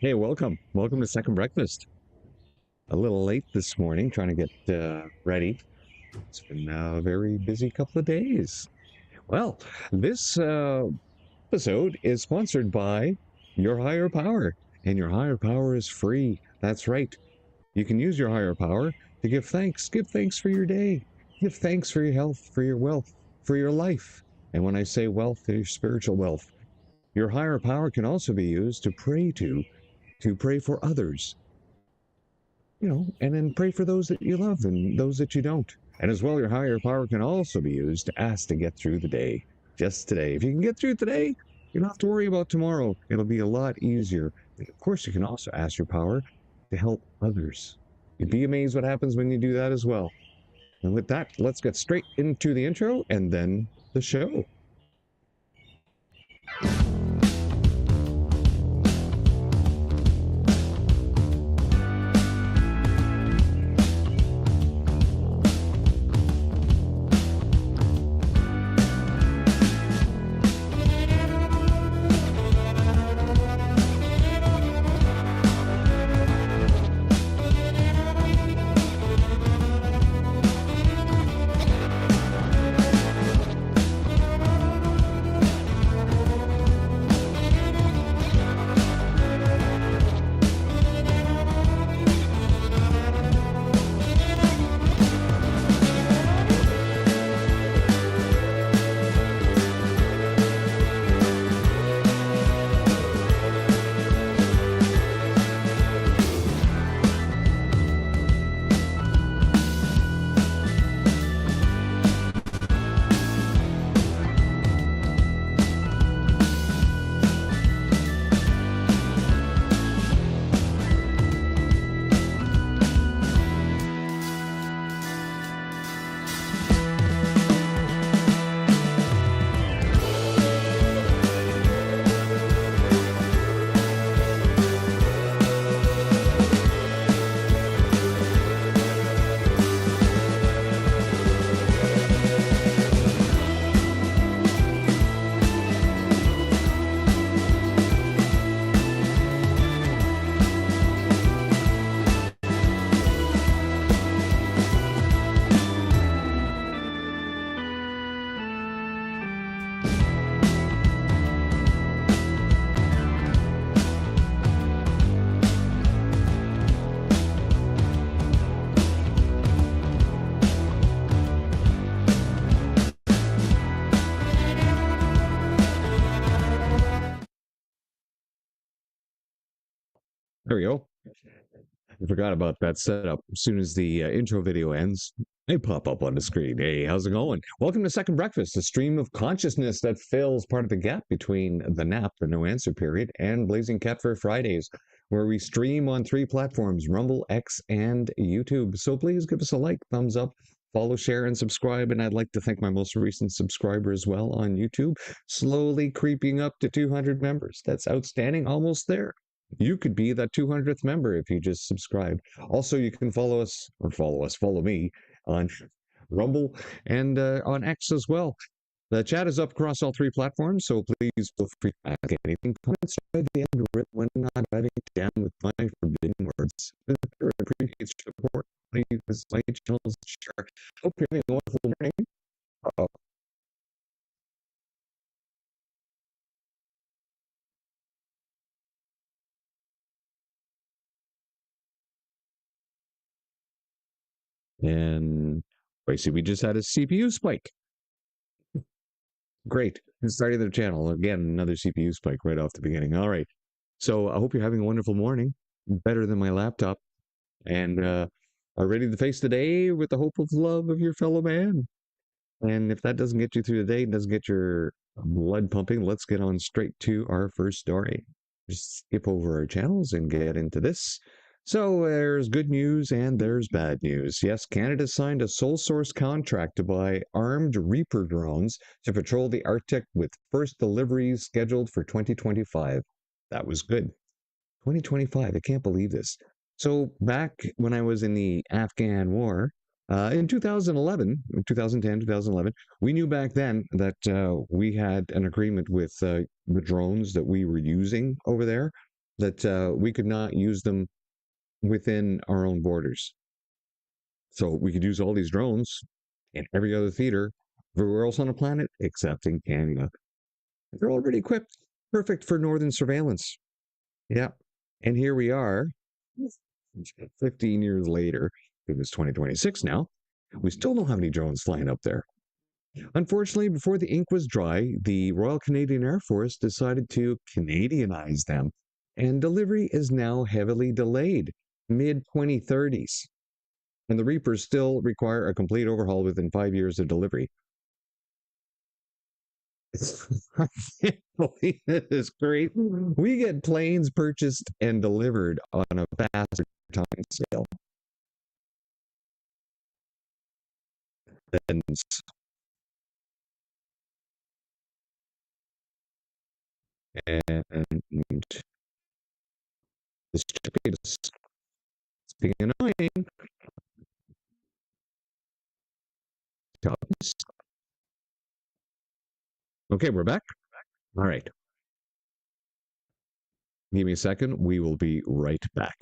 Hey, welcome. Welcome to Second Breakfast. A little late this morning trying to get ready. It's been a very busy couple of days. Well, this episode is sponsored by your higher power, and your higher power is free. That's right. You can use your higher power to give thanks. Give thanks for your day. Give thanks for your health, for your wealth, for your life. And when I say wealth, your spiritual wealth. Your higher power can also be used to pray for others, and then pray for those that you love and those that you don't. And as well, your higher power can also be used to ask to get through the day. Just today. If you can get through today, you don't have to worry about tomorrow. It'll be a lot easier. And of course, you can also ask your power to help others. You'd be amazed what happens when you do that as well. And with that, let's get straight into the intro and then the show. There we go. I forgot about that setup. As soon as the intro video ends, they pop up on the screen. Hey, how's it going? Welcome to Second Breakfast, a stream of consciousness that fills part of the gap between the nap, the no answer period, and Blazing Catfur Fridays, where we stream on 3 platforms: Rumble, X, and YouTube. So please give us a like, thumbs up, follow, share, and subscribe. And I'd like to thank my most recent subscriber as well on YouTube, slowly creeping up to 200 members. That's outstanding, almost there. You could be that 200th member if you just subscribe. Also, you can follow me on Rumble and on X as well. The chat is up across all 3 platforms, so please feel free to ask anything. Comments by the algorithm when not writing down with my forbidden words. I appreciate your support. Please my channels share. Hope you're having a wonderful morning. Uh-oh. And I see we just had a CPU spike. Great. Starting the channel. Again, another CPU spike right off the beginning. All right. So I hope you're having a wonderful morning. Better than my laptop. And are ready to face the day with the hope of love of your fellow man. And if that doesn't get you through the day, doesn't get your blood pumping, let's get on straight to our first story. Just skip over our channels and get into this. So there's good news and there's bad news. Yes, Canada signed a sole source contract to buy armed Reaper drones to patrol the Arctic, with first deliveries scheduled for 2025. That was good. 2025, I can't believe this. So back when I was in the Afghan war, in 2011, 2010, 2011, we knew back then that we had an agreement with the drones that we were using over there. that we could not use them within our own borders. So we could use all these drones in every other theater everywhere else on the planet except in Canada. They're already equipped, perfect for northern surveillance. Yeah. And here we are, 15 years later. It was 2026 now. We still don't have any drones flying up there. Unfortunately, before the ink was dry, the Royal Canadian Air Force decided to Canadianize them, and delivery is now heavily delayed, mid 2030s. And the Reapers still require a complete overhaul within 5 years of delivery. I can't believe this is great. We get planes purchased and delivered on a faster time scale than and this is being annoying. Okay, we're back. All right. Give me a second. We will be right back.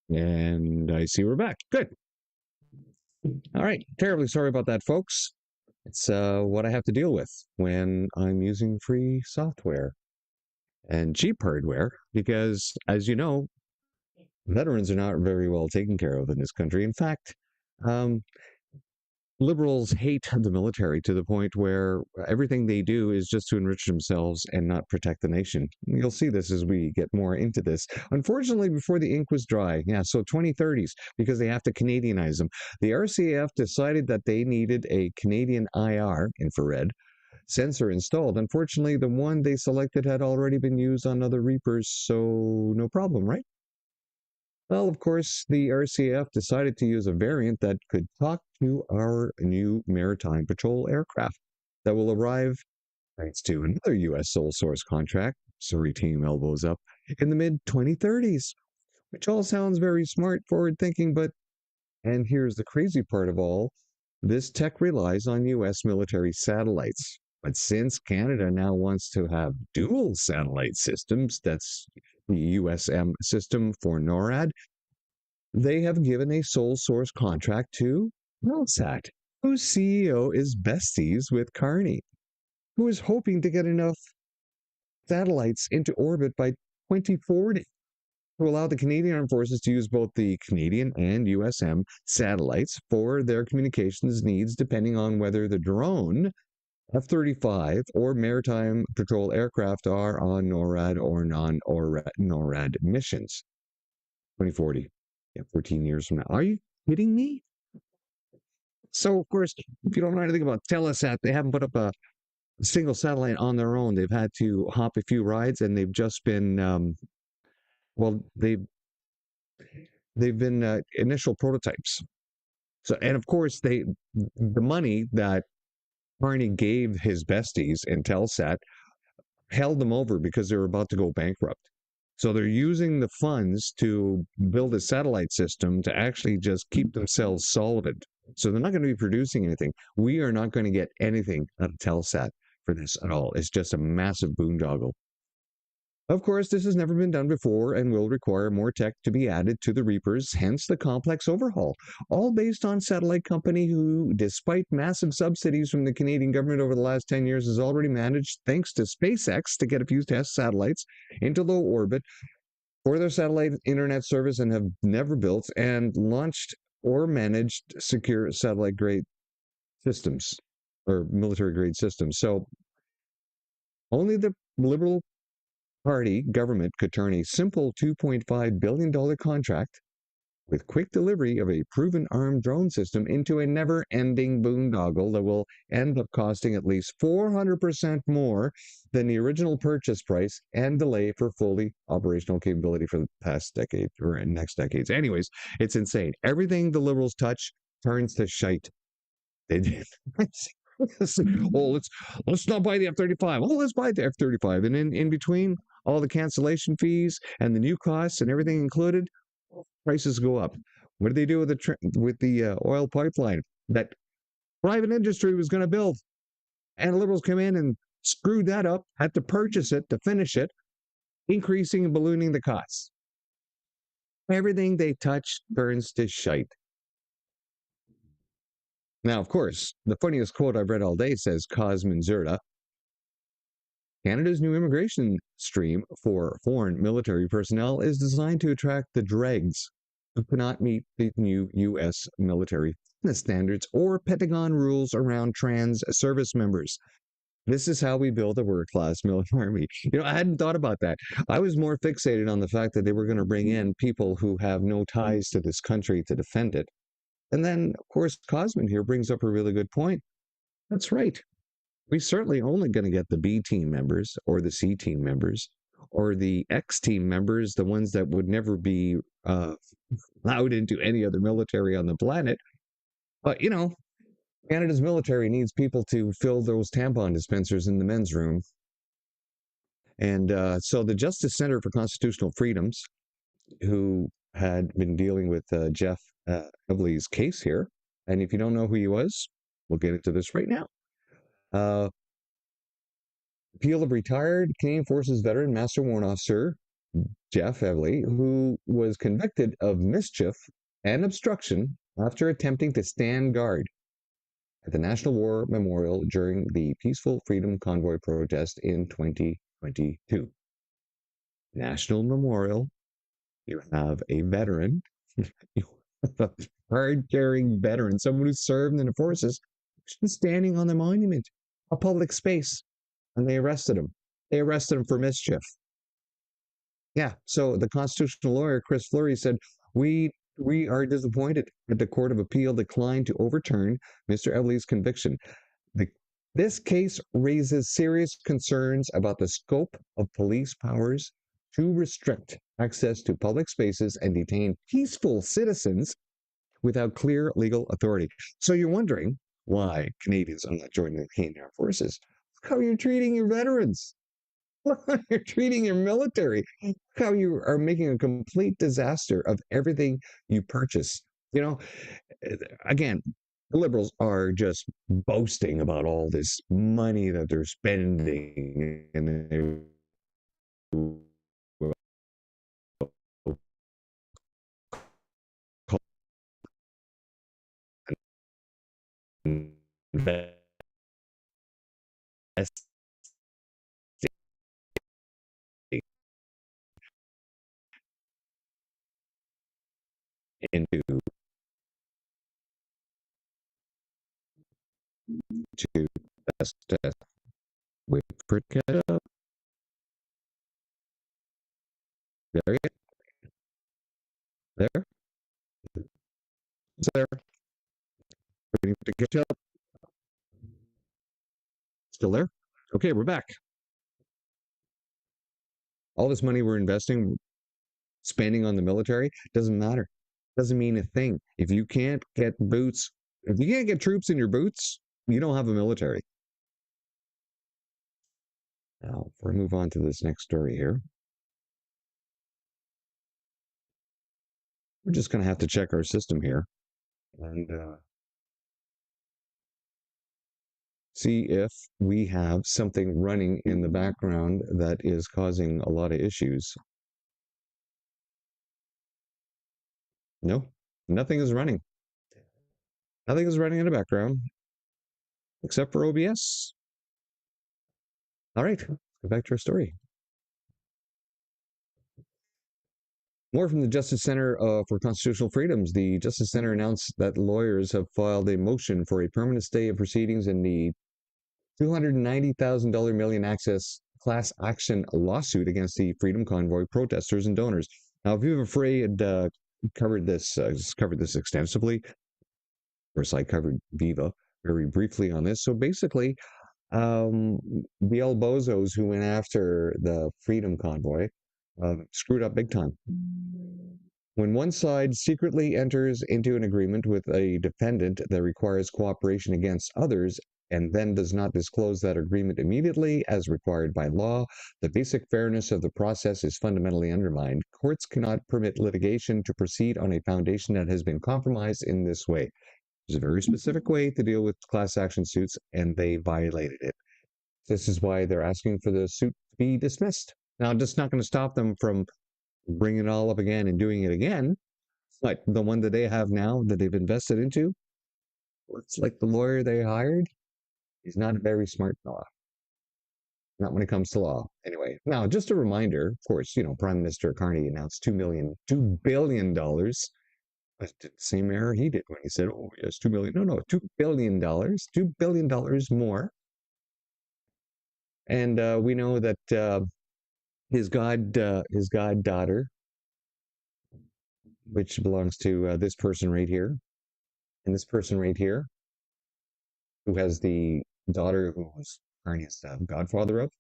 And I see we're back. Good. All right. Terribly sorry about that, folks. It's what I have to deal with when I'm using free software and cheap hardware because, as you know, veterans are not very well taken care of in this country. In fact, um, liberals hate the military to the point where everything they do is just to enrich themselves and not protect the nation. You'll see this as we get more into this. Unfortunately, before the ink was dry, yeah, so 2030s, because they have to Canadianize them, the RCAF decided that they needed a Canadian IR, infrared, sensor installed. Unfortunately, the one they selected had already been used on other Reapers, so no problem, right? Well, of course, the RCF decided to use a variant that could talk to our new maritime patrol aircraft that will arrive thanks to another U.S. sole source contract. Surrey team elbows up in the mid 2030s, which all sounds very smart, forward thinking, but, and here's the crazy part of all, this tech relies on U.S. military satellites. But since Canada now wants to have dual satellite systems, that's the USM system for NORAD, they have given a sole source contract to Melsat, whose CEO is besties with Carney, who is hoping to get enough satellites into orbit by 2040 to allow the Canadian Armed Forces to use both the Canadian and USM satellites for their communications needs, depending on whether the drone, F-35, or maritime patrol aircraft are on NORAD or non-NORAD missions. 2040. Yeah, 14 years from now. Are you kidding me? So, of course, if you don't know anything about Telesat, they haven't put up a single satellite on their own. They've had to hop a few rides, and they've just been, well, they've been initial prototypes. So, and of course, the money that Carney gave his besties in Telesat held them over because they were about to go bankrupt. So they're using the funds to build a satellite system to actually just keep themselves solvent. So they're not going to be producing anything. We are not going to get anything out of Telesat for this at all. It's just a massive boondoggle. Of course, this has never been done before and will require more tech to be added to the Reapers, hence the complex overhaul, all based on satellite company who, despite massive subsidies from the Canadian government over the last 10 years, has already managed, thanks to SpaceX, to get a few test satellites into low orbit for their satellite internet service and have never built and launched or managed secure satellite grade systems or military grade systems. So only the Liberal Party government could turn a simple $2.5 billion contract with quick delivery of a proven armed drone system into a never-ending boondoggle that will end up costing at least 400% more than the original purchase price and delay for fully operational capability for the past decade or next decades. Anyways, it's insane. Everything the Liberals touch turns to shite. They did. Oh, let's not buy the F-35. Oh, let's buy the F-35. And in between all the cancellation fees and the new costs and everything included, prices go up. What did they do with the oil pipeline that private industry was going to build? And liberals come in and screwed that up, had to purchase it to finish it, increasing and ballooning the costs. Everything they touch turns to shite. Now, of course, the funniest quote I've read all day says Cosmin Zerda, Canada's new immigration stream for foreign military personnel is designed to attract the dregs who cannot meet the new U.S. military standards or Pentagon rules around trans service members. This is how we build a world-class military army. I hadn't thought about that. I was more fixated on the fact that they were going to bring in people who have no ties to this country to defend it. And then, of course, Cosmin here brings up a really good point. That's right. We certainly only going to get the B team members or the C team members or the X team members, the ones that would never be allowed into any other military on the planet. But, Canada's military needs people to fill those tampon dispensers in the men's room. And so the Justice Center for Constitutional Freedoms, who had been dealing with Jeff Evely's case here, and if you don't know who he was, we'll get into this right now. Appeal of retired Canadian Forces veteran Master Warrant Officer Jeff Evely, who was convicted of mischief and obstruction after attempting to stand guard at the National War Memorial during the Peaceful Freedom Convoy protest in 2022. National Memorial, you have a veteran, you have a card-carrying veteran, someone who served in the forces, standing on the monument, a public space. And they arrested him. They arrested him for mischief. Yeah, so the constitutional lawyer, Chris Fleury, said, we are disappointed that the Court of Appeal declined to overturn Mr. Evely's conviction. This case raises serious concerns about the scope of police powers to restrict access to public spaces and detain peaceful citizens without clear legal authority. So you're wondering why Canadians are not joining the Canadian Armed Forces. How you're treating your veterans, how you're treating your military, how you are making a complete disaster of everything you purchase. Again, the Liberals are just boasting about all this money that they're spending, and they invest into to test. Wait for it to catch up. There you go. There. It's there. Waiting for it to catch up. Still there? Okay, we're back. All this money we're investing, spending on the military, doesn't matter. Doesn't mean a thing. If you can't get boots, if you can't get troops in your boots, you don't have a military. Now, before I move on to this next story here, we're just going to have to check our system here and see if we have something running in the background that is causing a lot of issues. No, nothing is running. Nothing is running in the background except for OBS. All right, let's go back to our story. More from the Justice Center for Constitutional Freedoms. The Justice Center announced that lawyers have filed a motion for a permanent stay of proceedings in the $290,000 million access class action lawsuit against the Freedom Convoy protesters and donors. Now, if you've afraid covered this extensively. Of course, I covered Viva very briefly on this. So basically, the El Bozos who went after the Freedom Convoy screwed up big time. When one side secretly enters into an agreement with a defendant that requires cooperation against others and then does not disclose that agreement immediately as required by law, the basic fairness of the process is fundamentally undermined. Courts cannot permit litigation to proceed on a foundation that has been compromised in this way. There's a very specific way to deal with class action suits, and they violated it. This is why they're asking for the suit to be dismissed. Now, I'm just not going to stop them from bringing it all up again and doing it again. Like the one that they have now that they've invested into, it's like the lawyer they hired. He's not a very smart fellow. Not when it comes to law. Anyway, now just a reminder, of course, Prime Minister Carney announced $2 billion. But the same error he did when he said, "Oh yes, 2 million." No, $2 billion, $2 billion more. And we know that his goddaughter, which belongs to this person right here, and this person right here, who has the daughter who was Carney's godfather of,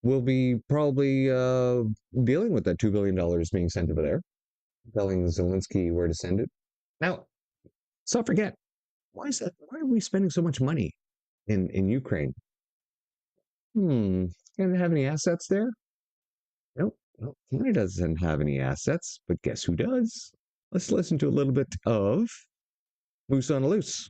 will be probably dealing with that $2 billion being sent over there, telling Zelensky where to send it. Now, let's not forget, why is that? Why are we spending so much money in Ukraine? Canada have any assets there? Nope. Canada doesn't have any assets, but guess who does? Let's listen to a little bit of Moose on the Loose.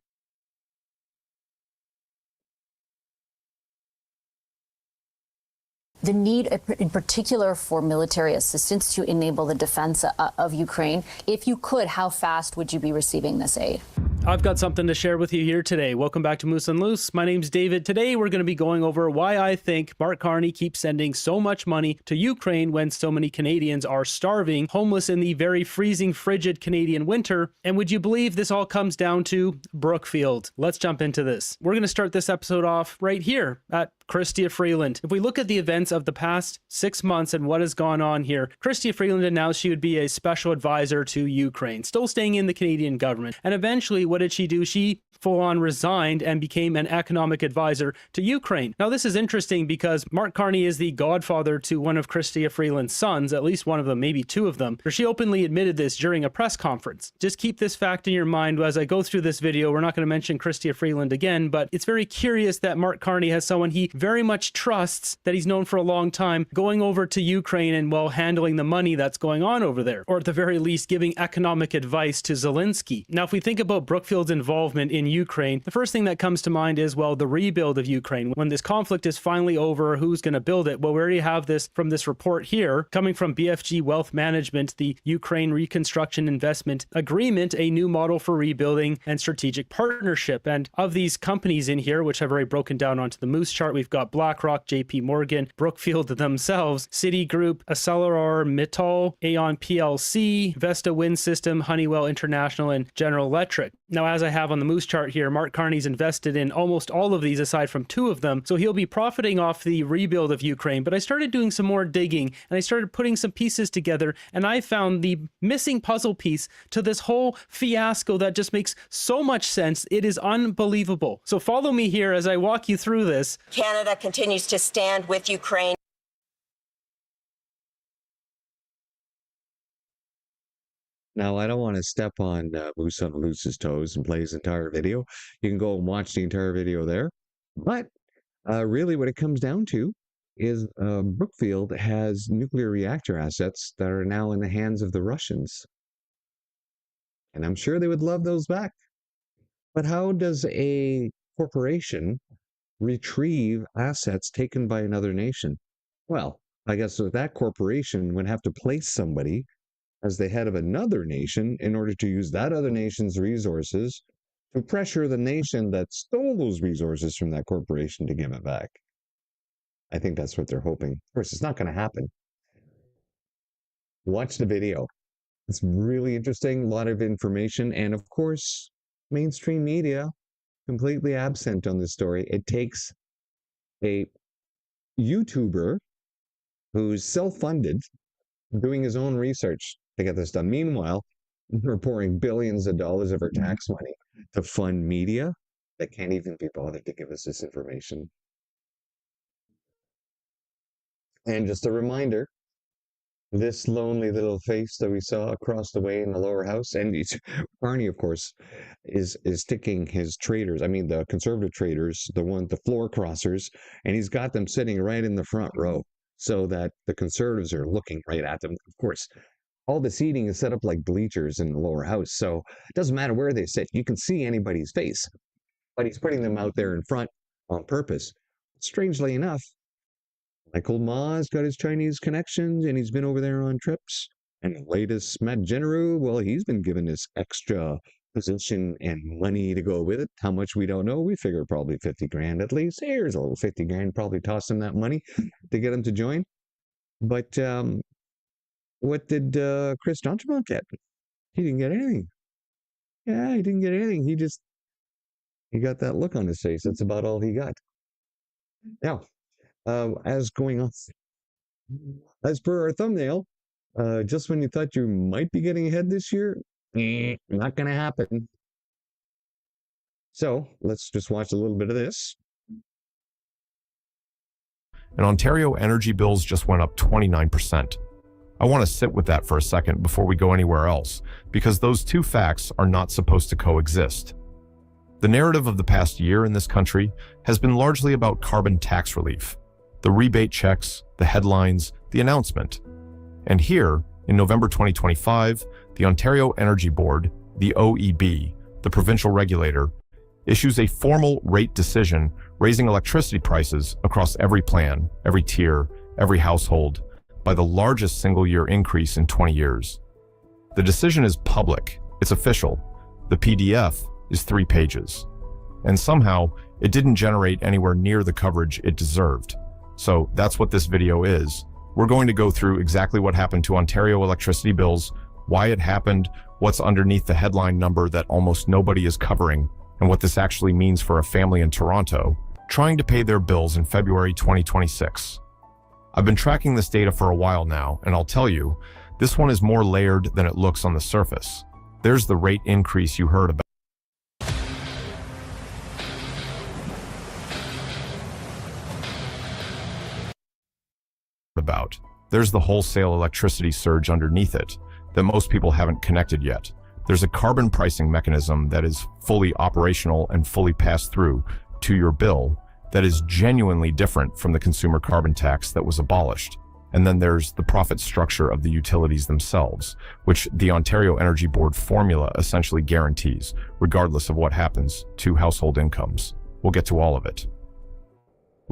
The need in particular for military assistance to enable the defense of Ukraine. If you could, how fast would you be receiving this aid? I've got something to share with you here today. Welcome back to Moose and Loose. My name's David. Today we're going to be going over why I think Mark Carney keeps sending so much money to Ukraine when so many Canadians are starving, homeless in the very freezing, frigid Canadian winter. And would you believe this all comes down to Brookfield? Let's jump into this. We're going to start this episode off right here at Chrystia Freeland. If we look at the events of the past 6 months and what has gone on here, Chrystia Freeland announced she would be a special advisor to Ukraine, still staying in the Canadian government. And eventually, what did she do? She full-on resigned and became an economic advisor to Ukraine. Now, this is interesting because Mark Carney is the godfather to one of Chrystia Freeland's sons, at least one of them, maybe two of them. She openly admitted this during a press conference. Just keep this fact in your mind as I go through this video. We're not going to mention Chrystia Freeland again, but it's very curious that Mark Carney has someone he very much trusts, that he's known for a long time, going over to Ukraine and, well, handling the money that's going on over there, or at the very least giving economic advice to Zelensky. Now, if we think about Brookfield's involvement in Ukraine, the first thing that comes to mind is, well, the rebuild of Ukraine. When this conflict is finally over, who's going to build it? Well, we already have this from this report here, coming from BFG Wealth Management, the Ukraine Reconstruction Investment Agreement, a new model for rebuilding and strategic partnership. And of these companies in here, which I've already broken down onto the Moose chart, we've got BlackRock, JP Morgan, Brookfield themselves, Citigroup, ArcelorMittal, Aon PLC, Vesta Wind System, Honeywell International, and General Electric. Now, as I have on the Moose chart here, Mark Carney's invested in almost all of these aside from two of them, so he'll be profiting off the rebuild of Ukraine. But I started doing some more digging, and I started putting some pieces together, and I found the missing puzzle piece to this whole fiasco that just makes so much sense. It is unbelievable. So follow me here as I walk you through this. Canada continues to stand with Ukraine. Now, I don't want to step on Moose on Loose's toes and play his entire video. You can go and watch the entire video there. But really what it comes down to is Brookfield has nuclear reactor assets that are now in the hands of the Russians. And I'm sure they would love those back. But how does a corporation retrieve assets taken by another nation? Well, I guess that corporation would have to place somebody as the head of another nation in order to use that other nation's resources to pressure the nation that stole those resources from that corporation to give it back. I think that's what they're hoping. Of course, it's not going to happen. Watch the video. It's really interesting, a lot of information, and of course, mainstream media completely absent on this story. It takes a YouTuber who's self-funded, doing his own research, to get this done. Meanwhile, we're pouring billions of dollars of our tax money to fund media that can't even be bothered to give us this information. And just a reminder, this lonely little face that we saw across the way in the lower house, and Barney, of course, is sticking his traders. I mean, the conservative traders, the floor crossers, and he's got them sitting right in the front row, so that the conservatives are looking right at them. Of course, all the seating is set up like bleachers in the lower house, so it doesn't matter where they sit. You can see anybody's face, but he's putting them out there in front on purpose. Strangely enough, Michael Ma's got his Chinese connections and he's been over there on trips. And the latest Matt Generu, well, he's been given this extra position and money to go with it. How much we don't know. We figure probably 50 grand at least. Here's a little 50 grand, probably toss him that money to get him to join. But what did Chris Johnson get? He didn't get anything. Yeah, he didn't get anything. He got that look on his face. That's about all he got. Now, as going on, as per our thumbnail, just when you thought you might be getting ahead this year, not going to happen. So let's just watch a little bit of this. And Ontario energy bills just went up 29%. I want to sit with that for a second before we go anywhere else, because those two facts are not supposed to coexist. The narrative of the past year in this country has been largely about carbon tax relief, the rebate checks, the headlines, the announcement. And here, in November 2025, the Ontario Energy Board, the OEB, the provincial regulator, issues a formal rate decision raising electricity prices across every plan, every tier, every household, by the largest single-year increase in 20 years. The decision is public, it's official. The PDF is 3 pages. And somehow, it didn't generate anywhere near the coverage it deserved. So that's what this video is. We're going to go through exactly what happened to Ontario electricity bills, why it happened, what's underneath the headline number that almost nobody is covering, and what this actually means for a family in Toronto trying to pay their bills in February 2026. I've been tracking this data for a while now, and I'll tell you, this one is more layered than it looks on the surface. There's the rate increase you heard about. There's the wholesale electricity surge underneath it that most people haven't connected yet. There's a carbon pricing mechanism that is fully operational and fully passed through to your bill that is genuinely different from the consumer carbon tax that was abolished. And then there's the profit structure of the utilities themselves, which the Ontario Energy Board formula essentially guarantees, regardless of what happens to household incomes. We'll get to all of it.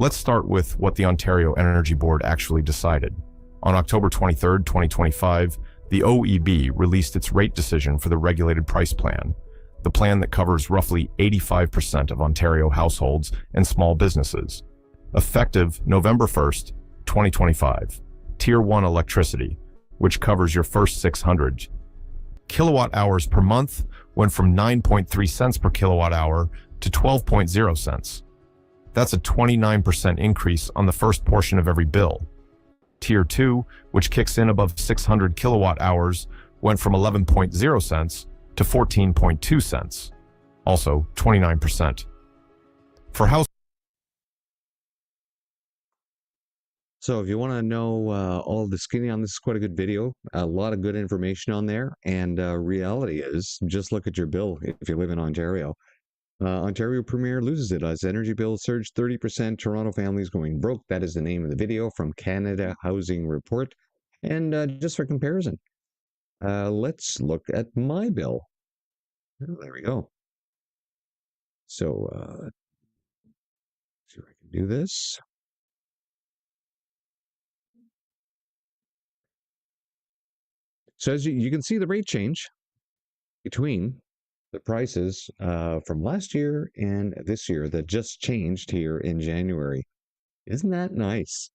Let's start with what the Ontario Energy Board actually decided. On October 23, 2025, the OEB released its rate decision for the regulated price plan, the plan that covers roughly 85% of Ontario households and small businesses. Effective November 1st, 2025, Tier 1 electricity, which covers your first 600 kilowatt hours per month, went from 9.3 cents per kilowatt hour to 12.0 cents. That's a 29% increase on the first portion of every bill. Tier 2, which kicks in above 600 kilowatt hours, went from 11.0 cents to 14.2 cents, also 29%. For house. So if you want to know all the skinny on this, is quite a good video. A lot of good information on there. And reality is, just look at your bill if you live in Ontario. Ontario Premier loses it as energy bills surge 30%. Toronto families going broke. That is the name of the video from Canada Housing Report. And just for comparison, let's look at my bill. Oh, there we go. So, see if I can do this. So as you can see the rate change between the prices from last year and this year that just changed here in January. Isn't that nice?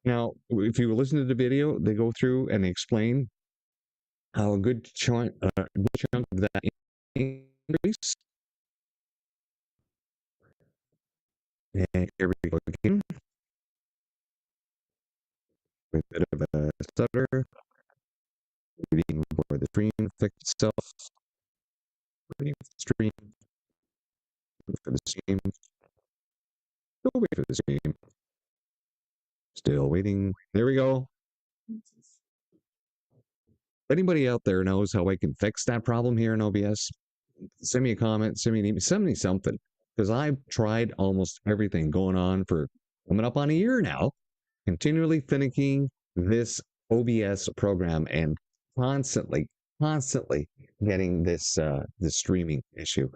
Now, if you listen to the video, they go through and explain how a good chunk of that increase. And here we go again. A bit of a stutter. Waiting for the stream to fix itself. Waiting for the stream. Waiting for the stream. Still waiting for the stream. Still waiting. There we go. If anybody out there knows how I can fix that problem here in OBS, send me a comment, send me an email, send me something. Because I've tried almost everything going on for coming up on a year now, continually finicking this OBS program and constantly getting this streaming issue.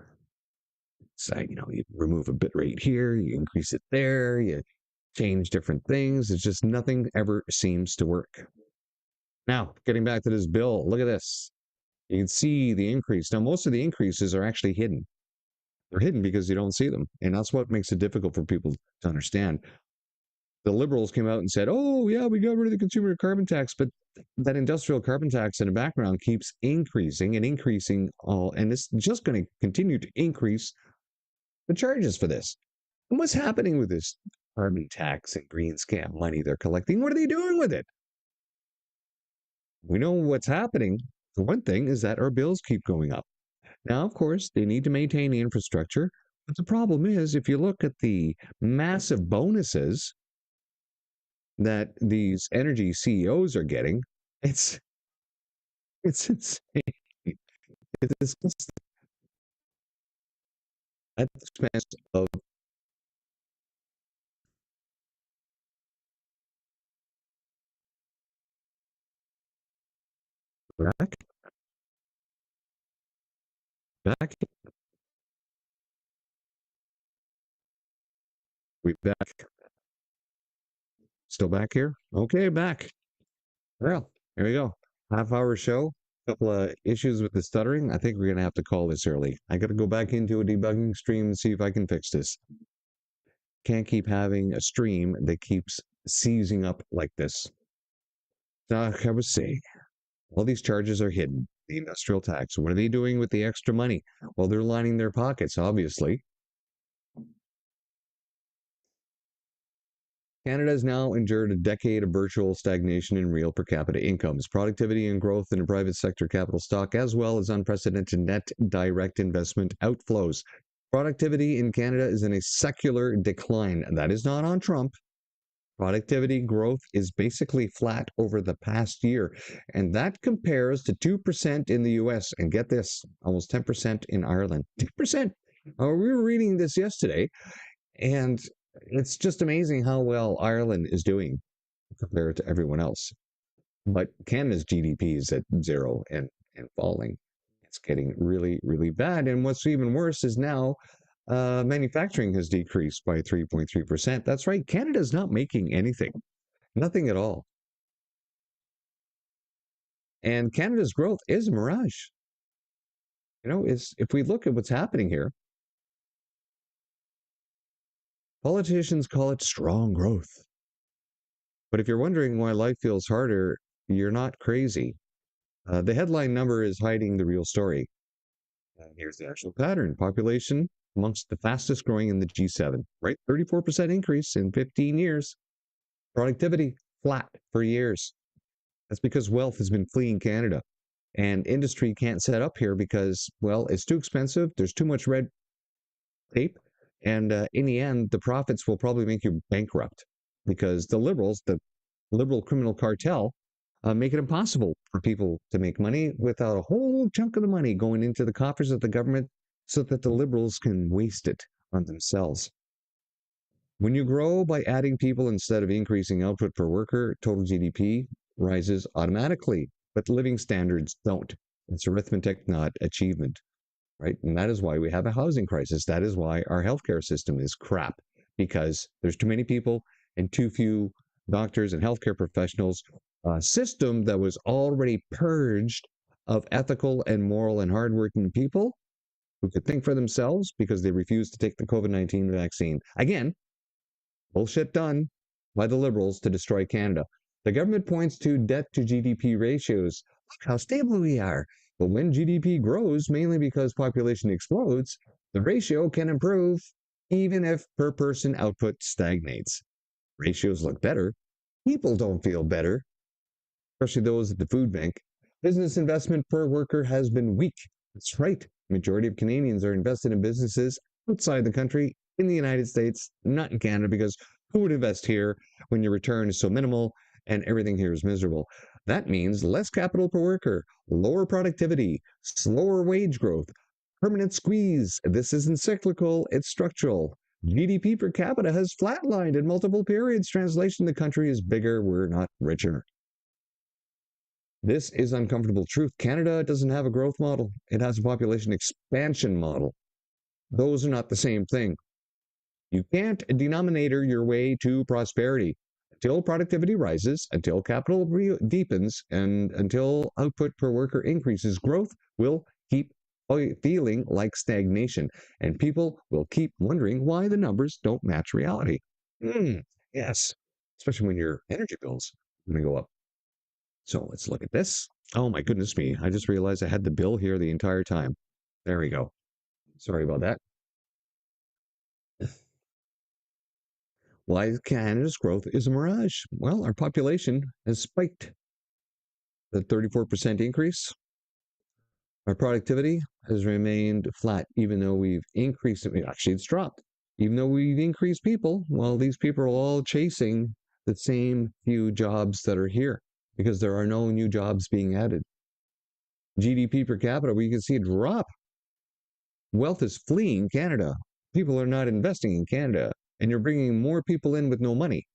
So, you remove a bit rate here, you increase it there, you change different things. It's just nothing ever seems to work. Now, getting back to this bill, look at this. You can see the increase. Now, most of the increases are actually hidden. They're hidden because you don't see them. And that's what makes it difficult for people to understand. The liberals came out and said, oh, yeah, we got rid of the consumer carbon tax, but that industrial carbon tax in the background keeps increasing and increasing, and it's just going to continue to increase the charges for this. And what's happening with this carbon tax and green scam money they're collecting? What are they doing with it? We know what's happening. The one thing is that our bills keep going up. Now, of course, they need to maintain the infrastructure, but the problem is if you look at the massive bonuses that these energy CEOs are getting, it's insane. It's disgusting. At the expense of back, back, we back, still back here. Okay, back. Well, here we go. Half-hour show. Couple of issues with the stuttering. I think we're gonna have to call this early. I got to go back into a debugging stream and see if I can fix this. Can't keep having a stream that keeps seizing up like this. Like I was saying, all these charges are hidden. The industrial tax. What are they doing with the extra money? Well, they're lining their pockets, obviously. Canada has now endured a decade of virtual stagnation in real per capita incomes, productivity and growth in the private sector capital stock, as well as unprecedented net direct investment outflows. Productivity in Canada is in a secular decline. That is not on Trump. Productivity growth is basically flat over the past year, and that compares to 2% in the US. And get this, almost 10% in Ireland. 10%. We were reading this yesterday, and it's just amazing how well Ireland is doing compared to everyone else. But Canada's GDP is at zero and falling. It's getting really, really bad. And what's even worse is now manufacturing has decreased by 3.3%. That's right. Canada's not making anything, nothing at all. And Canada's growth is a mirage. If we look at what's happening here, politicians call it strong growth. But if you're wondering why life feels harder, you're not crazy. The headline number is hiding the real story. Here's the actual pattern. Population amongst the fastest growing in the G7, right? 34% increase in 15 years. Productivity flat for years. That's because wealth has been fleeing Canada. And industry can't set up here because, well, it's too expensive. There's too much red tape. And in the end, the profits will probably make you bankrupt because the liberals, the liberal criminal cartel, make it impossible for people to make money without a whole chunk of the money going into the coffers of the government so that the liberals can waste it on themselves. When you grow by adding people instead of increasing output per worker, total GDP rises automatically, but living standards don't. It's arithmetic, not achievement, right? And that is why we have a housing crisis. That is why our healthcare system is crap, because there's too many people and too few doctors and healthcare professionals. A system that was already purged of ethical and moral and hardworking people who could think for themselves because they refused to take the COVID-19 vaccine. Again, bullshit done by the liberals to destroy Canada. The government points to debt to GDP ratios. Look how stable we are. But when GDP grows, mainly because population explodes, the ratio can improve even if per person output stagnates. Ratios look better. People don't feel better, especially those at the food bank. Business investment per worker has been weak. That's right. Majority of Canadians are invested in businesses outside the country, in the United States, not in Canada, because who would invest here when your return is so minimal and everything here is miserable? That means less capital per worker, lower productivity, slower wage growth, permanent squeeze. This isn't cyclical, it's structural. GDP per capita has flatlined in multiple periods. Translation: the country is bigger, we're not richer. This is uncomfortable truth. Canada doesn't have a growth model, it has a population expansion model. Those are not the same thing. You can't denominator your way to prosperity. Until productivity rises, until capital deepens, and until output per worker increases, growth will keep feeling like stagnation, and people will keep wondering why the numbers don't match reality. Yes, especially when your energy bills are going to go up. So let's look at this. Oh my goodness me, I just realized I had the bill here the entire time. There we go. Sorry about that. Why Canada's growth is a mirage? Well, our population has spiked. The 34% increase. Our productivity has remained flat, even though we've increased it. Actually, it's dropped. Even though we've increased people, well, these people are all chasing the same few jobs that are here because there are no new jobs being added. GDP per capita, we can see a drop. Wealth is fleeing Canada. People are not investing in Canada, and you're bringing more people in with no money.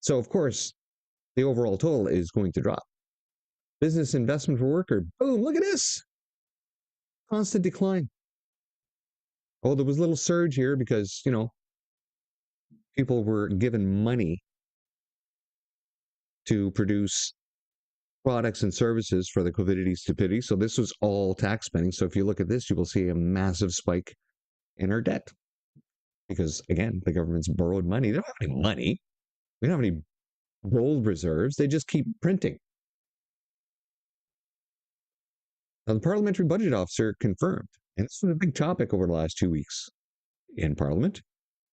So, of course, the overall total is going to drop. Business investment per worker, boom, look at this. Constant decline. Oh, there was a little surge here because, people were given money to produce products and services for the COVID stupidity. So this was all tax spending. So if you look at this, you will see a massive spike in our debt. Because again, the government's borrowed money. They don't have any money. We don't have any gold reserves. They just keep printing. Now, the Parliamentary Budget Officer confirmed, and this was a big topic over the last 2 weeks in Parliament,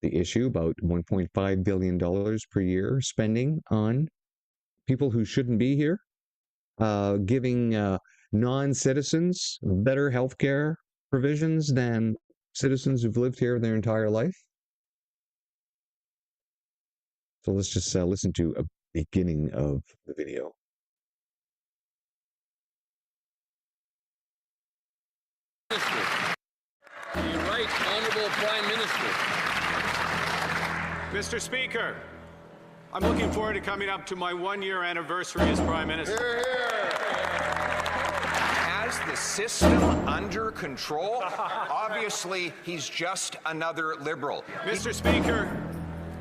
the issue about $1.5 billion per year spending on people who shouldn't be here, giving non-citizens better healthcare provisions than citizens who've lived here their entire life. So let's just listen to a beginning of the video. The Right Honourable Prime Minister. Mr. Speaker, I'm looking forward to coming up to my one-year anniversary as Prime Minister. Has the system under control? Obviously, he's just another Liberal. Mr. Speaker,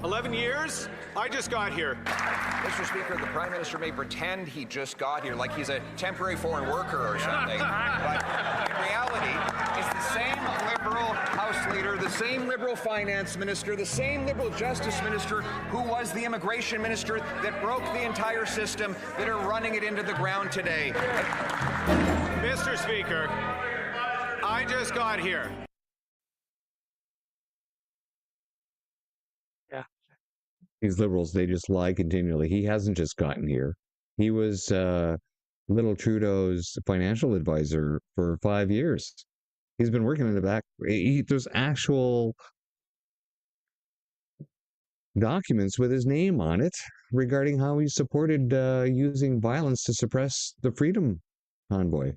11 years? I just got here. Mr. Speaker, the Prime Minister may pretend he just got here like he's a temporary foreign worker or something, but in reality, it's the same Liberal House Leader, the same Liberal Finance Minister, the same Liberal Justice Minister who was the Immigration Minister that broke the entire system that are running it into the ground today. Mr. Speaker, I just got here. These liberals, they just lie continually. He hasn't just gotten here. He was little Trudeau's financial advisor for 5 years. He's been working in the back. There's actual documents with his name on it regarding how he supported using violence to suppress the Freedom Convoy,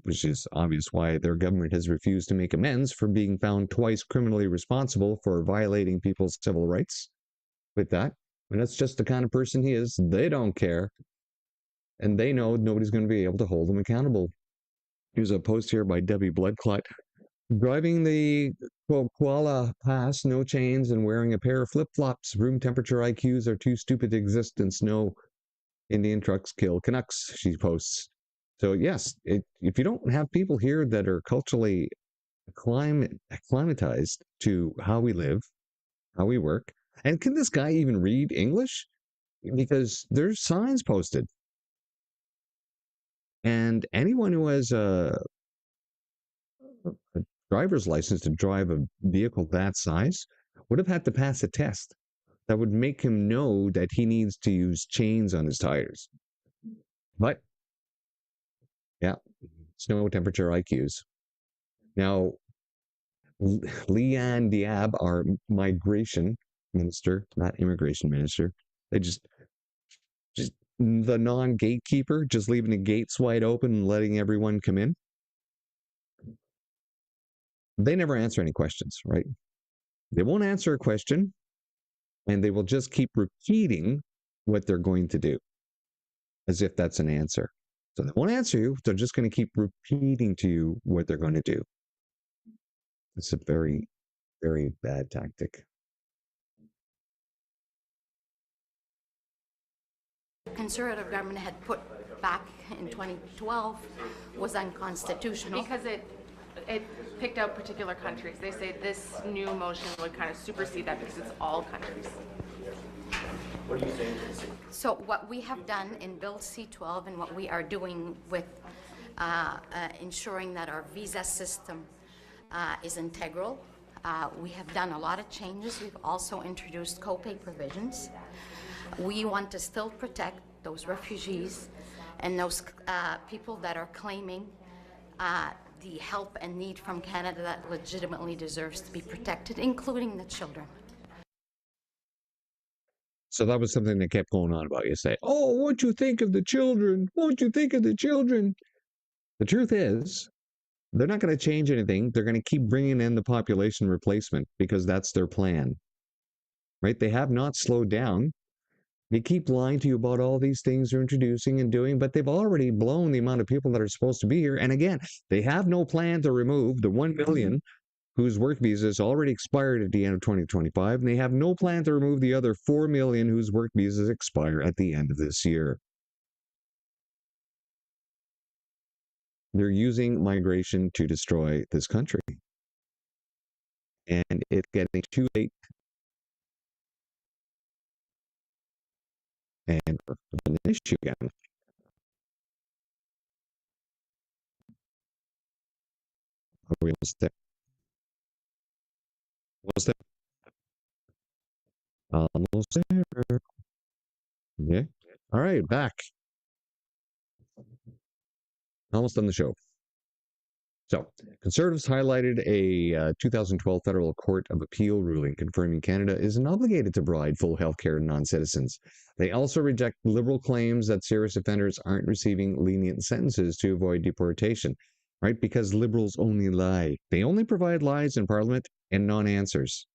which is obvious why their government has refused to make amends for being found twice criminally responsible for violating people's civil rights. With that, and that's just the kind of person he is. They don't care, and they know nobody's going to be able to hold them accountable. Here's a post here by Debbie Bloodclot. Driving the koala pass, no chains, and wearing a pair of flip-flops. Room temperature IQs are too stupid to exist, and snow. Indian trucks kill Canucks, she posts. So yes, if you don't have people here that are culturally acclimatized to how we live, how we work, and can this guy even read English? Because there's signs posted. And anyone who has a driver's license to drive a vehicle that size would have had to pass a test that would make him know that he needs to use chains on his tires. But Yeah, snow temperature IQs. Now, Leanne Diab, our migration minister, not immigration minister, they just the non-gatekeeper, just leaving the gates wide open and letting everyone come in. They never answer any questions, right? They won't answer a question, and they will just keep repeating what they're going to do as if that's an answer. So they won't answer you. They're just going to keep repeating to you what they're going to do. It's a very, very bad tactic. Conservative government had put back in 2012 was unconstitutional. Because it picked out particular countries. They say this new motion would kind of supersede that because it's all countries. What are you saying? So what we have done in Bill C-12 and what we are doing with ensuring that our visa system is integral, we have done a lot of changes. We've also introduced co-pay provisions. We want to still protect those refugees and those people that are claiming the help and need from Canada that legitimately deserves to be protected, including the children. So that was something that kept going on about you say, oh, won't you think of the children? Won't you think of the children? The truth is, they're not going to change anything. They're going to keep bringing in the population replacement because that's their plan, right? They have not slowed down. They keep lying to you about all these things they're introducing and doing, but they've already blown the amount of people that are supposed to be here. And again, they have no plan to remove the 1 million whose work visas already expired at the end of 2025, and they have no plan to remove the other 4 million whose work visas expire at the end of this year. They're using migration to destroy this country. And it's getting too late. And an issue again. Are we almost there? Almost there. Almost there. Yeah. All right, back. Almost done the show. So, Conservatives highlighted a 2012 Federal Court of Appeal ruling confirming Canada isn't obligated to provide full health care to non-citizens. They also reject Liberal claims that serious offenders aren't receiving lenient sentences to avoid deportation, right? Because Liberals only lie. They only provide lies in Parliament and non-answers.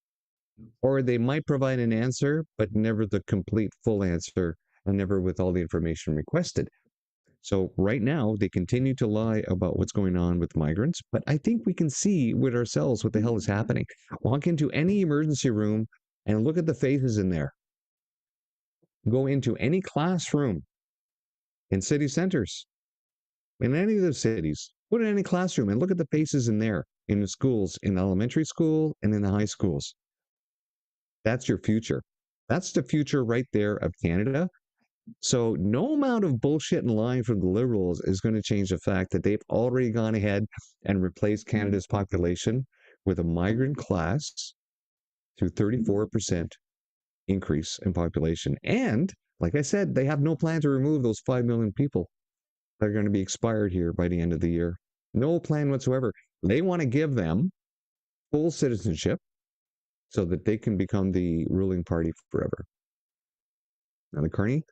Or they might provide an answer, but never the complete full answer and never with all the information requested. So right now, they continue to lie about what's going on with migrants, but I think we can see with ourselves what the hell is happening. Walk into any emergency room and look at the faces in there. Go into any classroom in city centers, in any of the cities. Go to any classroom and look at the faces in there, in the schools, in elementary school and in the high schools. That's your future. That's the future right there of Canada. So no amount of bullshit and lying from the Liberals is going to change the fact that they've already gone ahead and replaced Canada's population with a migrant class through 34% increase in population. And like I said, they have no plan to remove those 5 million people that are going to be expired here by the end of the year. No plan whatsoever. They want to give them full citizenship so that they can become the ruling party forever. Now, the Carney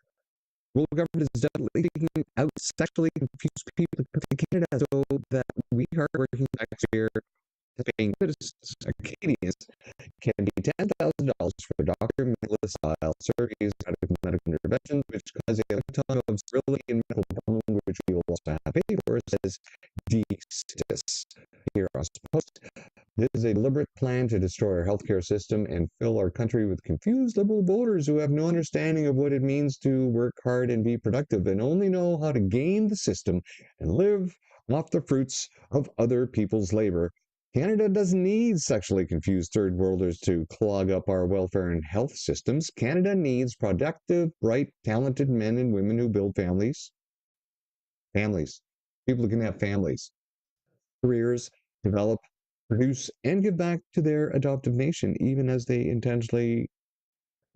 world government is definitely taking out sexually confused people in Canada so that we are working next year paying citizens, Canadians, can be $10,000 for doctor medical style surgeries, medical interventions, which cause a lifetime of sterility and medical problem, which we will also have paid for, says DSTIS here on Post. This is a deliberate plan to destroy our healthcare system and fill our country with confused liberal voters who have no understanding of what it means to work hard and be productive and only know how to game the system and live off the fruits of other people's labor. Canada doesn't need sexually confused third worlders to clog up our welfare and health systems. Canada needs productive, bright, talented men and women who build families. Families. People who can have families. Careers, develop, produce, and give back to their adoptive nation, even as they intentionally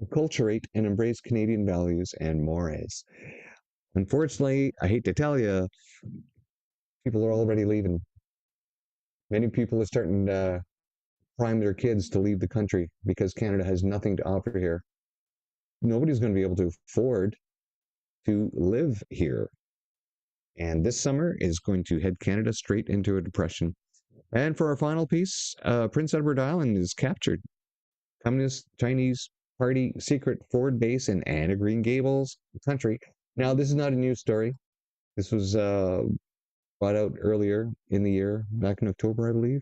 acculturate and embrace Canadian values and mores. Unfortunately, I hate to tell you, People are already leaving. Many people are starting to prime their kids to leave the country because Canada has nothing to offer here. Nobody's going to be able to afford to live here. And this summer is going to head Canada straight into a depression. And for our final piece, Prince Edward Island is captured. Communist Chinese Party secret forward base in Anna Green Gables country. Now, this is not a news story. This was brought out earlier in the year, back in October, I believe.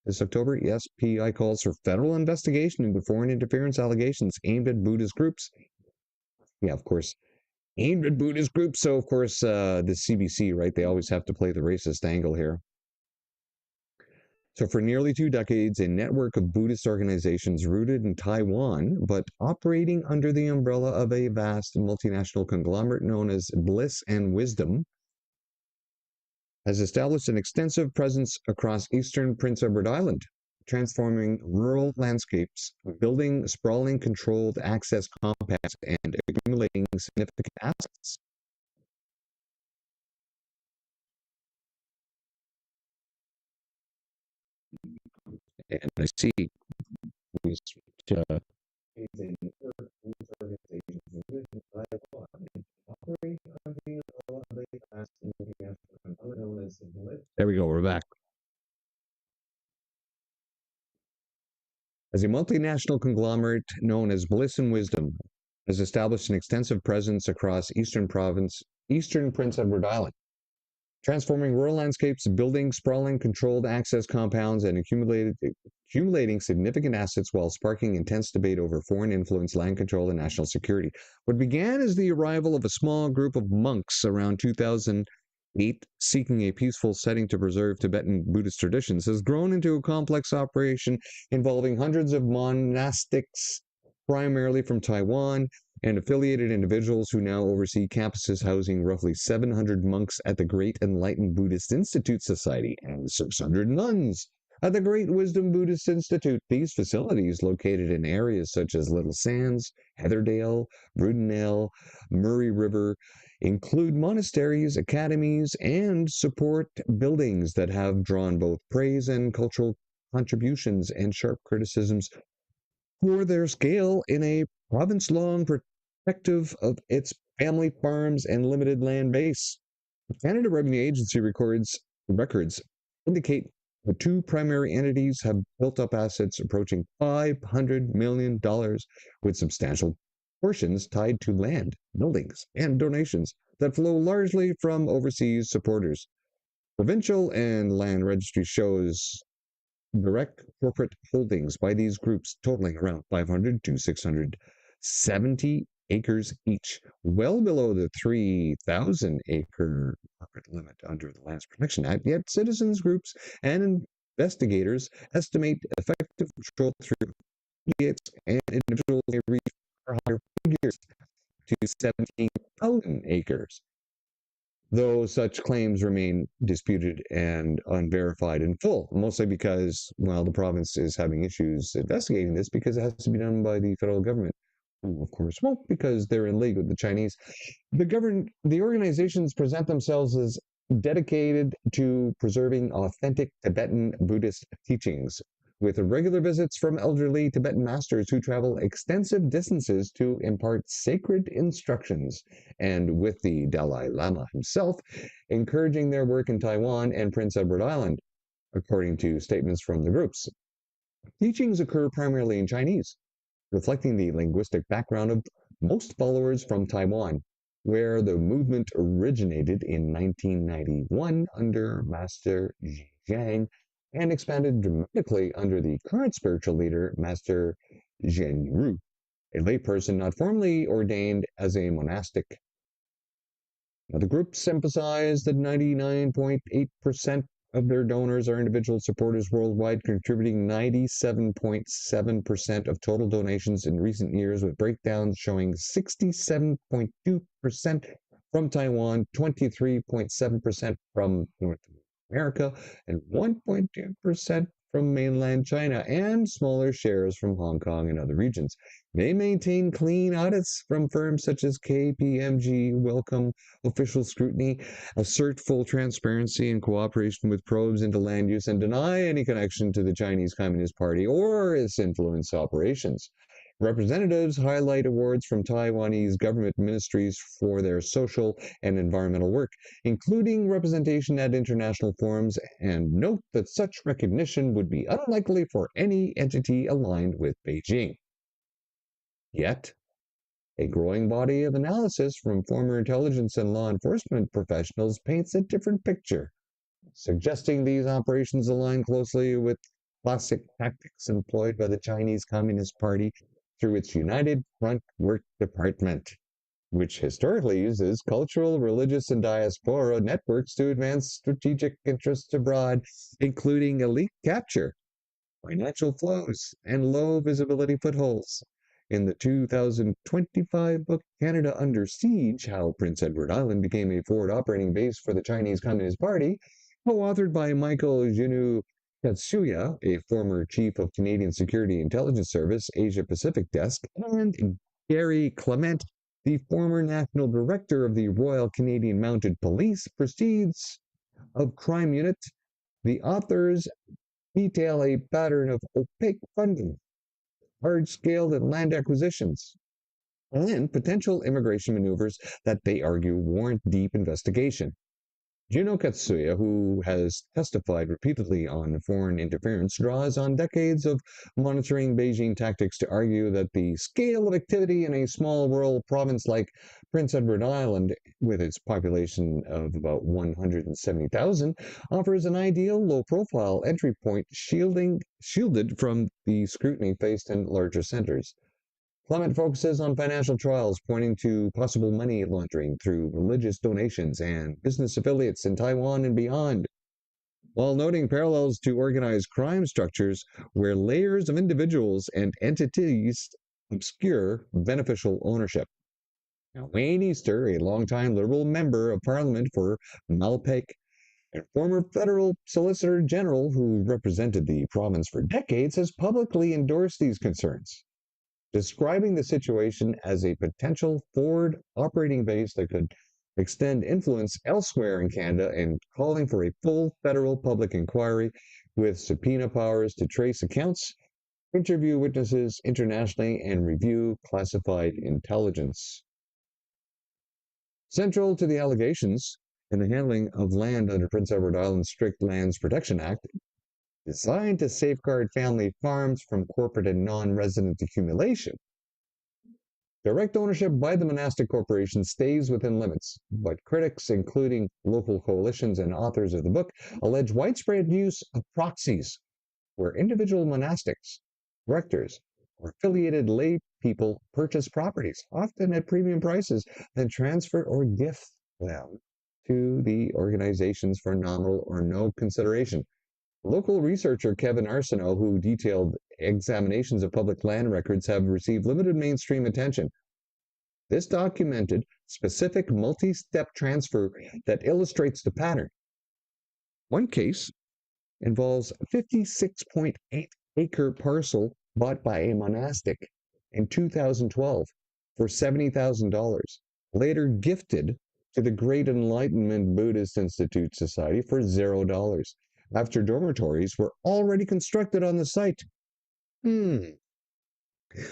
This October, yes, PEI calls for federal investigation into foreign interference allegations aimed at Buddhist groups. Yeah, of course, aimed at Buddhist groups. So, of course, the CBC, right? They always have to play the racist angle here. So for nearly 2 decades, a network of Buddhist organizations rooted in Taiwan, but operating under the umbrella of a vast multinational conglomerate known as Bliss and Wisdom, has established an extensive presence across eastern Prince Edward Island, transforming rural landscapes, building sprawling controlled access compounds, and accumulating significant assets. And I see we switch there we go, we're back. As a multinational conglomerate known as Bliss and Wisdom has established an extensive presence across eastern Prince Edward Island, transforming rural landscapes, building sprawling controlled access compounds, and accumulating significant assets while sparking intense debate over foreign influence, land control, and national security. What began as the arrival of a small group of monks around 2008 seeking a peaceful setting to preserve Tibetan Buddhist traditions has grown into a complex operation involving hundreds of monastics, primarily from Taiwan, and affiliated individuals who now oversee campuses housing roughly 700 monks at the Great Enlightened Buddhist Institute Society and 600 nuns at the Great Wisdom Buddhist Institute. These facilities, located in areas such as Little Sands, Heatherdale, Brudenell, Murray River, include monasteries, academies, and support buildings that have drawn both praise and cultural contributions and sharp criticisms for their scale in a province-long perspective of its family farms and limited land base. The Canada Revenue Agency records indicate the 2 primary entities have built up assets approaching $500 million, with substantial portions tied to land, buildings, and donations that flow largely from overseas supporters. Provincial and land registry shows direct corporate holdings by these groups totaling around 500 to 670 acres each, well below the 3,000 acre corporate limit under the Lands Protection Act. Yet citizens groups and investigators estimate effective control through affiliates and individuals may reach higher figures to 17,000 acres, though such claims remain disputed and unverified in full, mostly because, well, the province is having issues investigating this because it has to be done by the federal government, who, of course, won't because they're in league with the Chinese. The organizations present themselves as dedicated to preserving authentic Tibetan Buddhist teachings, with regular visits from elderly Tibetan masters who travel extensive distances to impart sacred instructions, and with the Dalai Lama himself encouraging their work in Taiwan and Prince Edward Island, according to statements from the groups. Teachings occur primarily in Chinese, reflecting the linguistic background of most followers from Taiwan, where the movement originated in 1991 under Master Zhang and expanded dramatically under the current spiritual leader, Master Zhenru, a layperson not formally ordained as a monastic. Now, the groups emphasize that 99.8% of their donors are individual supporters worldwide, contributing 97.7% of total donations in recent years, with breakdowns showing 67.2% from Taiwan, 23.7% from North America, and 1.2% from mainland China and smaller shares from Hong Kong and other regions. They maintain clean audits from firms such as KPMG, welcome official scrutiny, assert full transparency and cooperation with probes into land use, and deny any connection to the Chinese Communist Party or its influence operations. Representatives highlight awards from Taiwanese government ministries for their social and environmental work, including representation at international forums, and note that such recognition would be unlikely for any entity aligned with Beijing. Yet, a growing body of analysis from former intelligence and law enforcement professionals paints a different picture, suggesting these operations align closely with classic tactics employed by the Chinese Communist Party through its United Front Work Department, which historically uses cultural, religious, and diaspora networks to advance strategic interests abroad, including elite capture, financial flows, and low visibility footholds. In the 2025 book, Canada Under Siege, How Prince Edward Island Became a Forward Operating Base for the Chinese Communist Party, co-authored by Michael Jinu Katsuya, a former chief of Canadian Security Intelligence Service Asia Pacific Desk, and Gary Clement, the former national director of the Royal Canadian Mounted Police, Proceeds of Crime Unit. The authors detail a pattern of opaque funding, large-scale land acquisitions, and potential immigration maneuvers that they argue warrant deep investigation. Juno Katsuya, who has testified repeatedly on foreign interference, draws on decades of monitoring Beijing tactics to argue that the scale of activity in a small rural province like Prince Edward Island, with its population of about 170,000, offers an ideal low-profile entry point shielded from the scrutiny faced in larger centers. Clement focuses on financial trials, pointing to possible money laundering through religious donations and business affiliates in Taiwan and beyond, while noting parallels to organized crime structures where layers of individuals and entities obscure beneficial ownership. Now, Wayne Easter, a longtime Liberal member of Parliament for Malpeque and former federal Solicitor General who represented the province for decades, has publicly endorsed these concerns, describing the situation as a potential forward operating base that could extend influence elsewhere in Canada, and calling for a full federal public inquiry with subpoena powers to trace accounts, interview witnesses internationally, and review classified intelligence. Central to the allegations in the handling of land under Prince Edward Island's strict Lands Protection Act, designed to safeguard family farms from corporate and non-resident accumulation. Direct ownership by the monastic corporation stays within limits, but critics, including local coalitions and authors of the book, allege widespread use of proxies, where individual monastics, rectors, or affiliated lay people purchase properties, often at premium prices, then transfer or gift them to the organizations for nominal or no consideration. Local researcher Kevin Arsenault, who detailed examinations of public land records, have received limited mainstream attention. This documented specific multi-step transfer that illustrates the pattern. One case involves a 56.8-acre parcel bought by a monastic in 2012 for $70,000, later gifted to the Great Enlightenment Buddhist Institute Society for $0, after dormitories were already constructed on the site.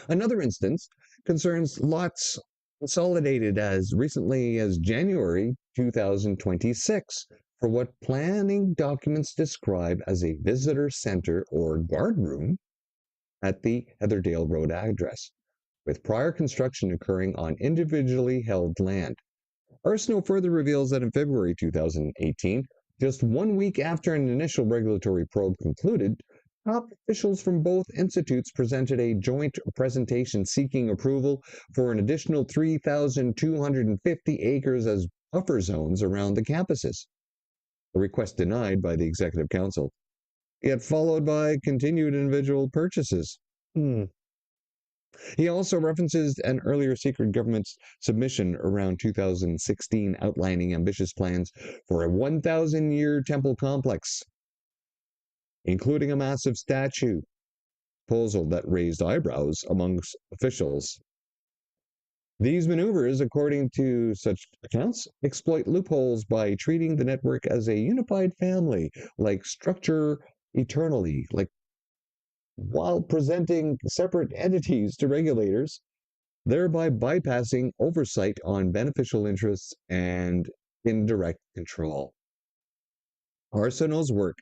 Another instance concerns lots consolidated as recently as January 2026 for what planning documents describe as a visitor center or guard room at the Heatherdale Road address, with prior construction occurring on individually held land. Arsenault further reveals that in February 2018, just 1 week after an initial regulatory probe concluded, top officials from both institutes presented a joint presentation seeking approval for an additional 3,250 acres as buffer zones around the campuses. A request denied by the Executive Council, yet followed by continued individual purchases. He also references an earlier secret government submission around 2016 outlining ambitious plans for a 1,000-year temple complex. including a massive statue, proposal that raised eyebrows amongst officials. These maneuvers, according to such accounts, exploit loopholes by treating the network as a unified family, like structure eternally, like while presenting separate entities to regulators, thereby bypassing oversight on beneficial interests and indirect control. Arsenault's work,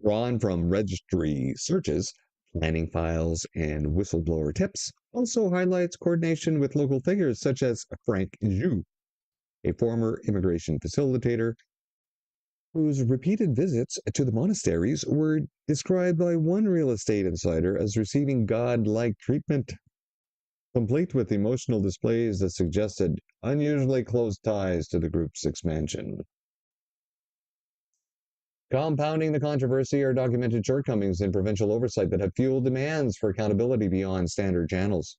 drawn from registry searches, planning files, and whistleblower tips, also highlights coordination with local figures such as Frank Zhu, a former immigration facilitator whose repeated visits to the monasteries were described by one real estate insider as receiving god-like treatment, complete with emotional displays that suggested unusually close ties to the group's expansion. Compounding the controversy are documented shortcomings in provincial oversight that have fueled demands for accountability beyond standard channels.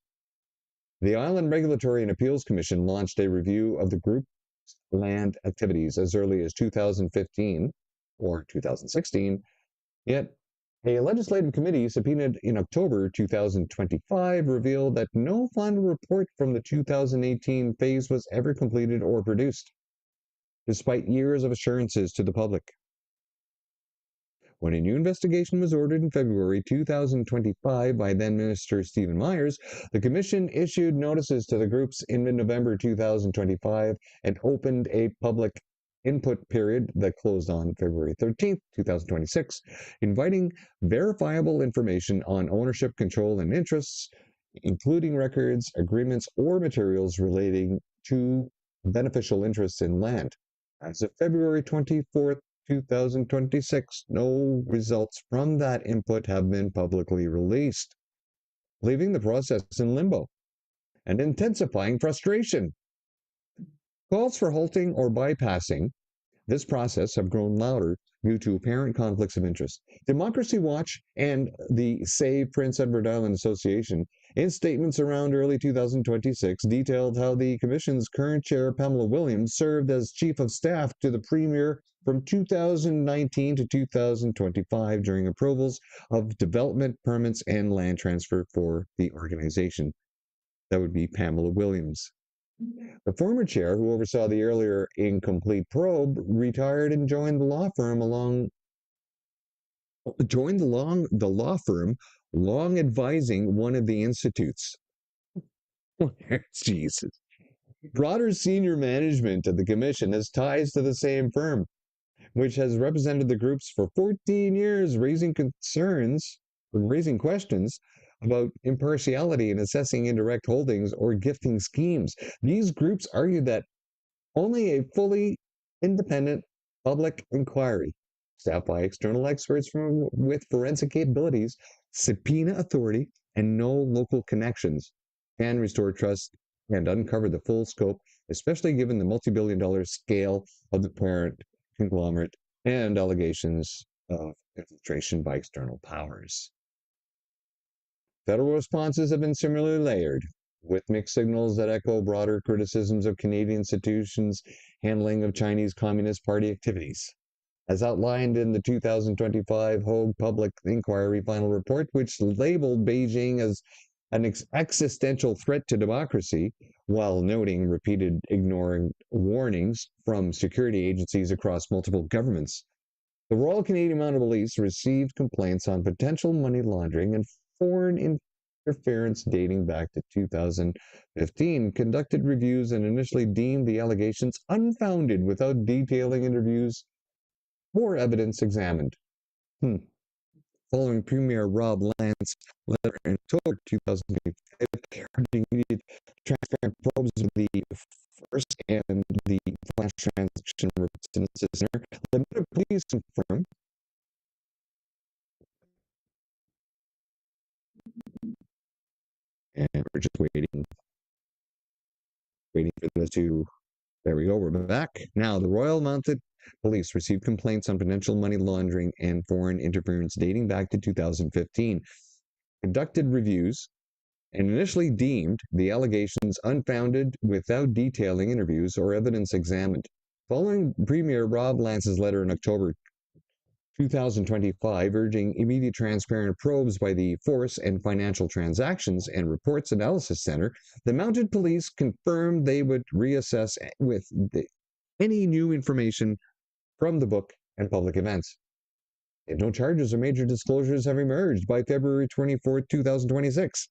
The Island Regulatory and Appeals Commission launched a review of the group's land activities as early as 2015 or 2016, yet a legislative committee subpoenaed in October 2025 revealed that no final report from the 2018 phase was ever completed or produced, despite years of assurances to the public. When a new investigation was ordered in February 2025 by then-Minister Stephen Myers, the Commission issued notices to the groups in mid-November 2025 and opened a public input period that closed on February 13, 2026, inviting verifiable information on ownership, control, and interests, including records, agreements, or materials relating to beneficial interests in land. As of February 24th, 2026, no results from that input have been publicly released, leaving the process in limbo and intensifying frustration. Calls for halting or bypassing this process have grown louder due to apparent conflicts of interest. Democracy Watch and the Save Prince Edward Island Association, in statements around early 2026, detailed how the Commission's current chair, Pamela Williams, served as Chief of Staff to the Premier from 2019 to 2025 during approvals of development permits and land transfer for the organization. That would be Pamela Williams. The former chair, who oversaw the earlier incomplete probe, retired and joined the law firm long advising one of the institutes. Jesus. Broader senior management of the commission has ties to the same firm, which has represented the groups for 14 years, raising questions about impartiality in assessing indirect holdings or gifting schemes. These groups argue that only a fully independent public inquiry, staffed by external experts with forensic capabilities, subpoena authority, and no local connections, can restore trust and uncover the full scope, especially given the multi-billion-dollar scale of the parent conglomerate and allegations of infiltration by external powers. Federal responses have been similarly layered, with mixed signals that echo broader criticisms of Canadian institutions' handling of Chinese Communist Party activities. As outlined in the 2025 Hague Public Inquiry Final Report, which labeled Beijing as an existential threat to democracy, while noting repeated ignoring warnings from security agencies across multiple governments. The Royal Canadian Mounted Police received complaints on potential money laundering and foreign interference dating back to 2015, conducted reviews, and initially deemed the allegations unfounded without detailing interviews or evidence examined. Following Premier Rob Lance's letter in October 2025, urging immediate transparent probes of the first and the flash transaction representative center, let me please confirm and we're just waiting for this to, there we go, we're back. Now, the Royal Mounted Police received complaints on potential money laundering and foreign interference dating back to 2015, conducted reviews, and initially deemed the allegations unfounded without detailing interviews or evidence examined. Following Premier Rob Lance's letter in October 2025, urging immediate transparent probes by the Force and Financial Transactions and Reports Analysis Center, the Mounted Police confirmed they would reassess with any new information from the book and public events. And no charges or major disclosures have emerged by February 24, 2026.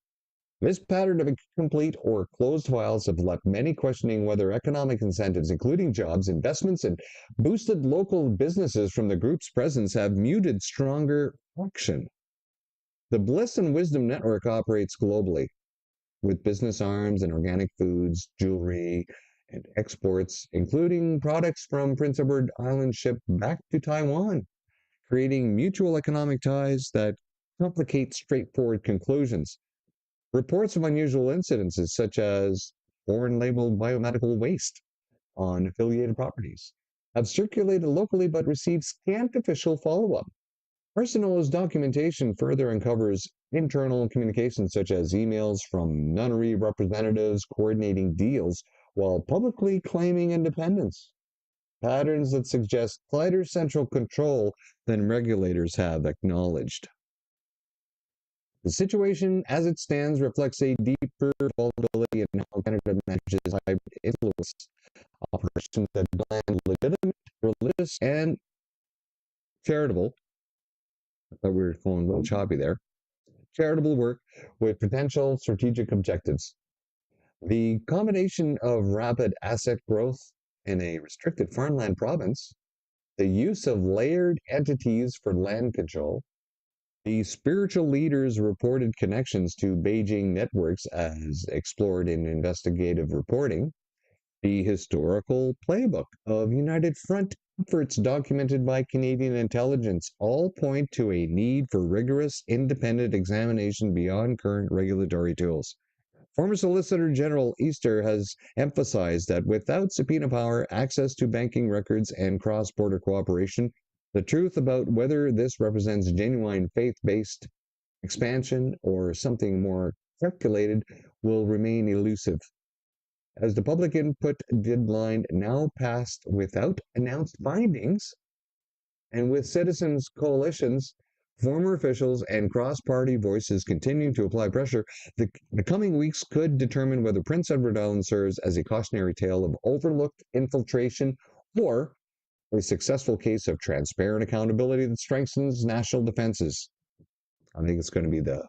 This pattern of incomplete or closed files have left many questioning whether economic incentives, including jobs, investments, and boosted local businesses from the group's presence have muted stronger action. The Bliss and Wisdom Network operates globally, with business arms in organic foods, jewelry, and exports, including products from Prince Edward Island shipped back to Taiwan, creating mutual economic ties that complicate straightforward conclusions. Reports of unusual incidences, such as foreign labeled biomedical waste on affiliated properties, have circulated locally but received scant official follow-up. Arsenal's documentation further uncovers internal communications, such as emails from nunnery representatives coordinating deals while publicly claiming independence, patterns that suggest tighter central control than regulators have acknowledged. The situation as it stands reflects a deeper vulnerability in how Canada manages hybrid influence operations that blend legitimate, religious, and charitable. I thought we were going a little choppy there. Charitable work with potential strategic objectives. The combination of rapid asset growth in a restricted farmland province, the use of layered entities for land control, the spiritual leaders' reported connections to Beijing networks as explored in investigative reporting, the historical playbook of United Front efforts documented by Canadian intelligence all point to a need for rigorous, independent examination beyond current regulatory tools. Former Solicitor General Easter has emphasized that without subpoena power, access to banking records, and cross-border cooperation, the truth about whether this represents genuine faith-based expansion or something more calculated will remain elusive. As the public input deadline now passed without announced findings, and with citizens' coalitions, former officials, and cross-party voices continuing to apply pressure, the coming weeks could determine whether Prince Edward Island serves as a cautionary tale of overlooked infiltration or a successful case of transparent accountability that strengthens national defenses. I think it's going to be the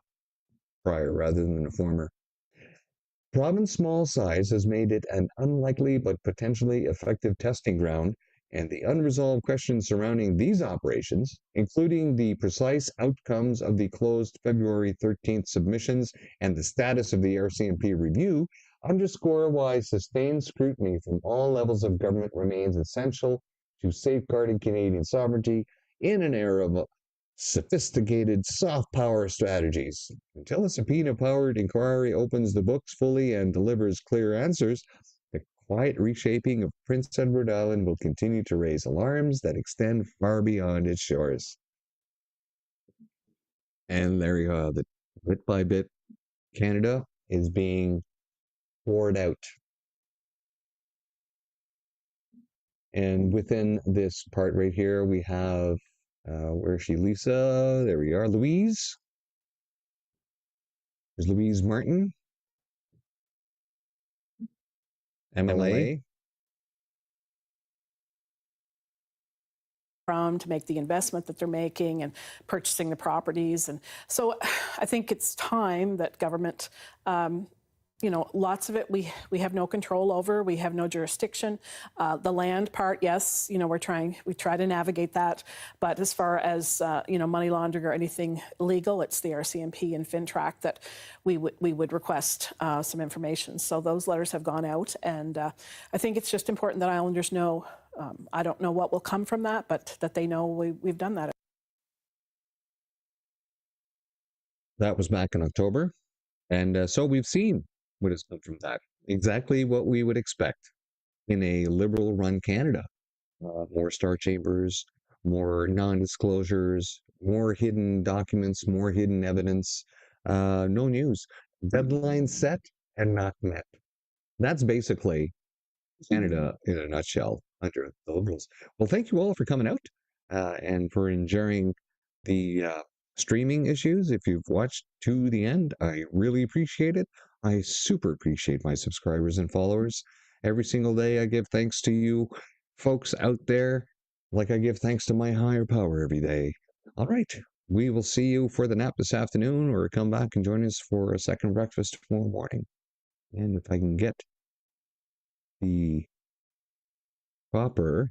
prior rather than the former. Province small size has made it an unlikely but potentially effective testing ground, and the unresolved questions surrounding these operations, including the precise outcomes of the closed February 13th submissions and the status of the RCMP review, underscore why sustained scrutiny from all levels of government remains essential to safeguarding Canadian sovereignty in an era of sophisticated soft power strategies. Until a subpoena-powered inquiry opens the books fully and delivers clear answers, the quiet reshaping of Prince Edward Island will continue to raise alarms that extend far beyond its shores. And there you go. Bit by bit, Canada is being poured out. And within this part right here, we have, where is she? Lisa. There we are. Louise. There's Louise Martin. MLA. To make the investment that they're making and purchasing the properties. And so I think it's time that government, lots of it we have no control over. We have no jurisdiction. The land part, yes, we try to navigate that. But as far as, money laundering or anything legal, it's the RCMP and FinTrack that we would request some information. So those letters have gone out. And I think it's just important that Islanders know. I don't know what will come from that, but that they know we've done that. That was back in October. And so we've seen what has come from that. Exactly what we would expect in a liberal-run Canada. More star chambers, more non-disclosures, more hidden documents, more hidden evidence, no news. Deadlines set and not met. That's basically Canada in a nutshell under the Liberals. Well, thank you all for coming out. and for enduring the streaming issues. If you've watched to the end, I really appreciate it. I super appreciate my subscribers and followers. Every single day, I give thanks to you folks out there, like I give thanks to my higher power every day. All right, we will see you for the nap this afternoon, or come back and join us for a second breakfast tomorrow morning. And if I can get the proper